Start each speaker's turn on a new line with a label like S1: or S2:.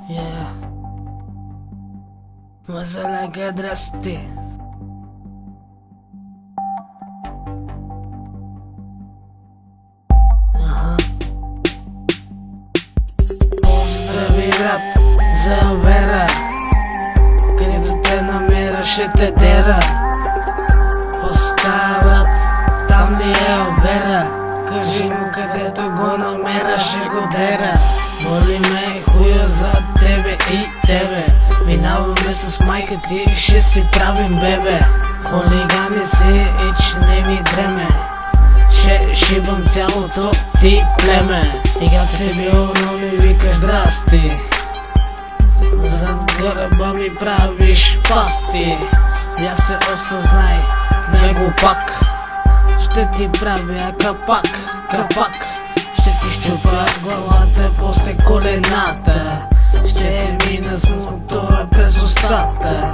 S1: Yeah. Мазаляка, здрасти. Поздрави, брат, за Вера, където те намера, ще те дера. Поставя, брат, там ми е обера. Кажи му където го намера, ще го дера. Боли ме хуя за тебе и тебе. Минаваме с майка ти, ще си правим бебе. Хулигани си и че не ми дреме. Ще шибам цялото ти племе. И как си бил, но ми викаш здрасти. Зад гърба ми правиш пасти. Я се осъзнай, него пак ще ти правя капак. Ще ти щупя главата, после колената. Ще мина с мотора през устата.